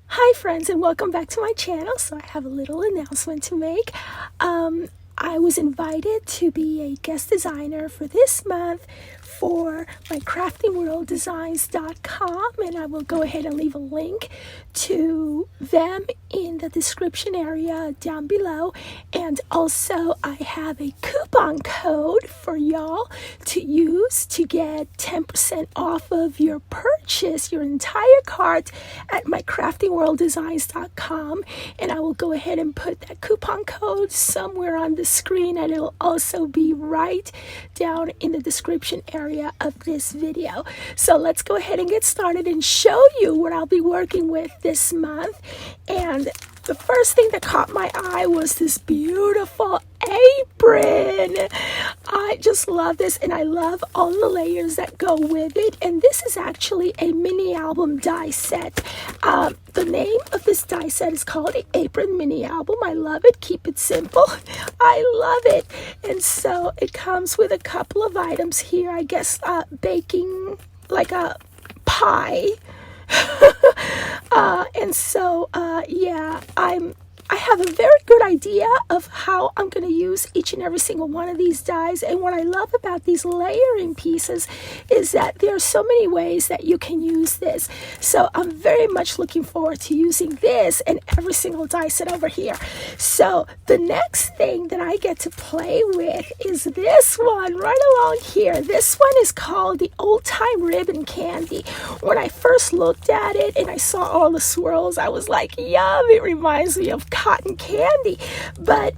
Hi friends, and welcome back to my channel. So I have a little announcement to make. I was invited to be a guest designer for this month for my craftingworlddesigns.com, and I will go ahead and leave a link to them in the description area down below. And also I have a coupon code for y'all to use to get 10% off of your purchase, your entire cart at my craftingworlddesigns.com, and I will go ahead and put that coupon code somewhere on the screen, and it'll also be right down in the description area of this video. So let's go ahead and get started and show you what I'll be working with this month. And the first thing that caught my eye was this beautiful apron. I just love this, and I love all the layers that go with it. And this is actually a mini album die set. The name of this die set is called the Apron Mini Album. I love it. Keep it simple. I love it. And so it comes with a couple of items here. I guess baking like a pie. Yeah, I have a very good idea of how I'm going to use each and every single one of these dies. And what I love about these layering pieces is that there are so many ways that you can use this. So I'm very much looking forward to using this and every single die set over here. So the next thing that I get to play with is this one right along here. This one is called the Old Time Ribbon Candy. When I first looked at it and I saw all the swirls, I was like, yum, it reminds me of cotton candy. But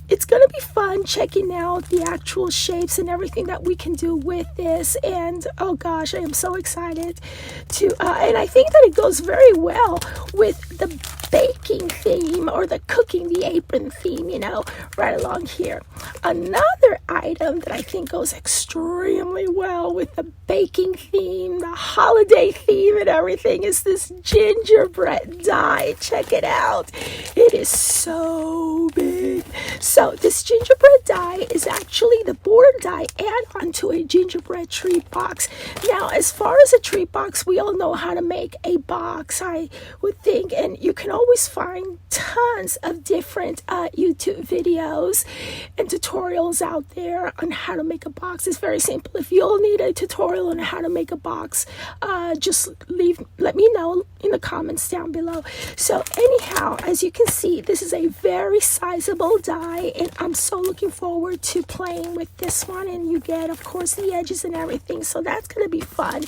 it's gonna be fun checking out the actual shapes and everything that we can do with this. And oh gosh, I am so excited to and I think that it goes very well with the baking theme or the cooking, the apron theme, right along here. Another item that I think goes extremely well with the baking theme, the holiday theme and everything is this gingerbread die. Check it out. It is so big. So this gingerbread die is actually the border die add onto a gingerbread treat box. Now, as far as a treat box, we all know how to make a box, I would think, and you can always find tons of different YouTube videos and tutorials out there on how to make a box. It's very simple. If you'll need a tutorial on how to make a box, just let me know in the comments down below. So anyhow, as you can see, this is a very sizable die, and I'm so looking forward to playing with this one. And you get, of course, the edges and everything, so that's going to be fun.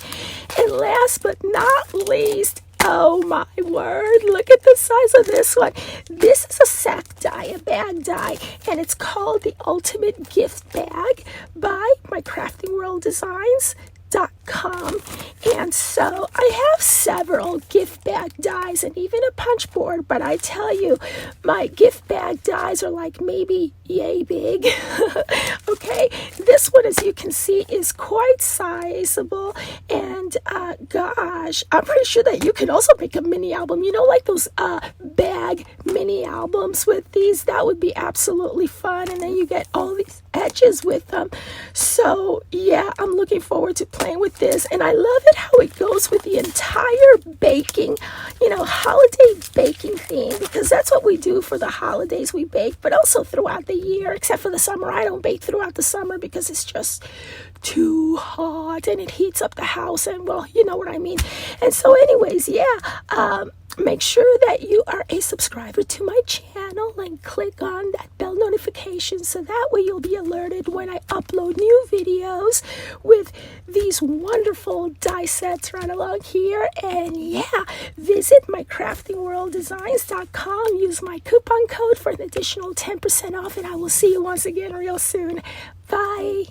And last but not least, oh my word, look at the size of this one. This is a sack die, a bag die, and it's called the Ultimate Gift Bag by my craftingworlddesigns.com. And so I have several gift bag dies and even a punch board, but I tell you, my gift bag dies are like maybe yay big. Okay, this one, as you can see, is quite sizable. And gosh, I'm pretty sure that you can also make a mini album, like those bag mini albums with these. That would be absolutely fun. And then you get all these edges with them. So yeah, I'm looking forward to playing with this, and I love it how it goes with the entire baking, holiday baking theme, because that's what we do for the holidays. We bake, but also throughout the year, except for the summer. I don't bake throughout the summer because it's just too hot and it heats up the house, and well, you know what I mean. And so anyways, make sure that you are a subscriber to my channel and click on that bell notification so that way you'll be alerted when I upload new videos with these wonderful die sets right along here. And visit my craftingworlddesigns.com. Use my coupon code for an additional 10% off, and I will see you once again real soon. Bye.